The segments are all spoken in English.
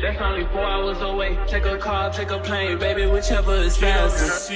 That's only 4 hours away. Take a car, take a plane, baby, whichever is faster.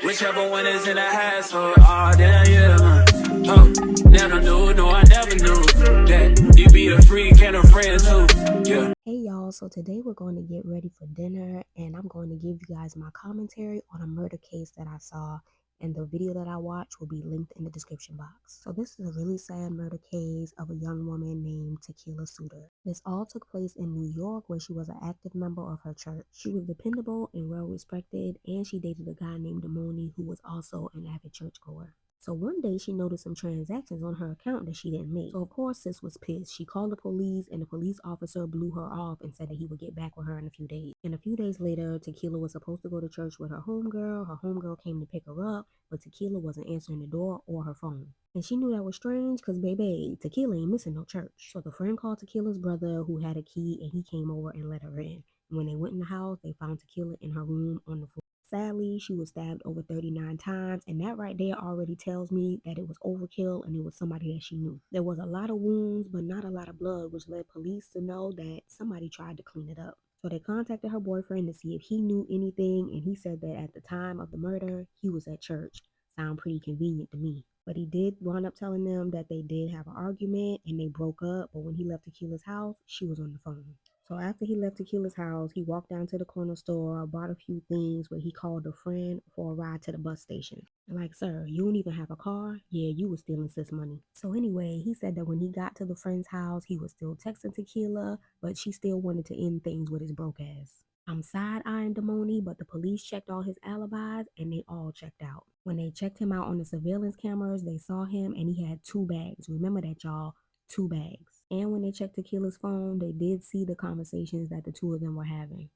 Whichever one is in the hassle. Oh, damn, yeah, man. Oh, never knew, no, I never knew that you be a freak and a friend too. Yeah. Hey y'all, so today we're going to get ready for dinner and I'm going to give you guys my commentary on a murder case that I saw, and the video that I watched will be linked in the description box. So this is a really sad murder case of a young woman named Tequila Suter. This all took place in New York, where she was an active member of her church. She was dependable and well respected, and she dated a guy named Damoni who was also an avid churchgoer. So one day she noticed some transactions on her account that she didn't make. So of course sis was pissed. She called the police and the police officer blew her off and said that he would get back with her in a few days. And a few days later, Tequila was supposed to go to church with her homegirl. Her homegirl came to pick her up, but Tequila wasn't answering the door or her phone. And she knew that was strange because, baby, Tequila ain't missing no church. So the friend called Tequila's brother, who had a key, and he came over and let her in. And when they went in the house, they found Tequila in her room on the floor. Sadly, she was stabbed over 39 times, and that right there already tells me that it was overkill and it was somebody that she knew. There was a lot of wounds, but not a lot of blood, which led police to know that somebody tried to clean it up. So they contacted her boyfriend to see if he knew anything, and he said that at the time of the murder, he was at church. Sound pretty convenient to me. But he did wind up telling them that they did have an argument and they broke up, but when he left Tequila's house, she was on the phone. So after he left Tequila's house, he walked down to the corner store, bought a few things, where he called a friend for a ride to the bus station. Like, sir, you don't even have a car? Yeah, you was stealing sis money. So anyway, he said that when he got to the friend's house, he was still texting Tequila, but she still wanted to end things with his broke ass. I'm side-eyeing Damoni, but the police checked all his alibis and they all checked out. When they checked him out on the surveillance cameras, they saw him and he had 2 bags. Remember that, y'all. 2 bags. And when they checked Tequila's phone, they did see the conversations that the two of them were having.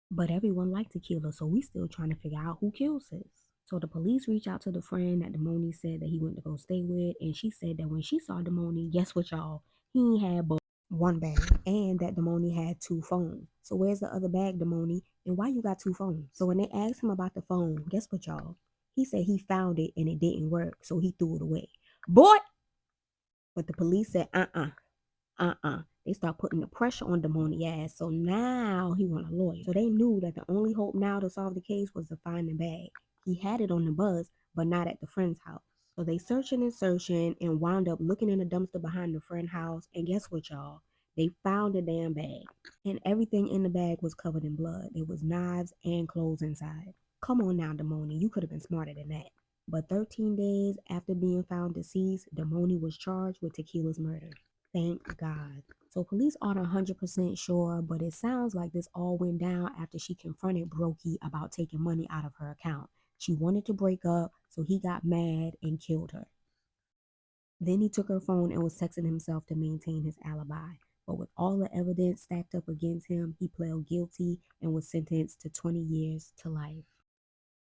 But everyone liked Tequila, so we still trying to figure out who killed sis. So the police reached out to the friend that Damoni said that he went to go stay with, and she said that when she saw Damoni, guess what, y'all? He ain't had but 1 bag, and that Damoni had 2 phones. So where's the other bag, Damoni? And why you got 2 phones? So when they asked him about the phone, guess what, y'all? He said he found it and it didn't work, so he threw it away. Boy! But the police said, They start putting the pressure on Damoni ass. So now he want a lawyer. So they knew that the only hope now to solve the case was to find the bag. He had it on the bus, but not at the friend's house. So they searching and searching and wound up looking in the dumpster behind the friend house. And guess what, y'all? They found the damn bag. And everything in the bag was covered in blood. There was knives and clothes inside. Come on now, Damoni. You could have been smarter than that. But 13 days after being found deceased, Damoni was charged with Tequila's murder. Thank God. So police aren't 100% sure, but it sounds like this all went down after she confronted Brokey about taking money out of her account. She wanted to break up, so he got mad and killed her. Then he took her phone and was texting himself to maintain his alibi. But with all the evidence stacked up against him, he pled guilty and was sentenced to 20 years to life.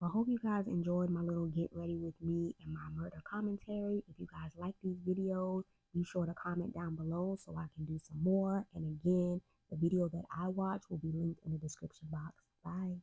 I hope you guys enjoyed my little get ready with me and my murder commentary. If you guys like these videos, be sure to comment down below so I can do some more. And again, the video that I watch will be linked in the description box. Bye.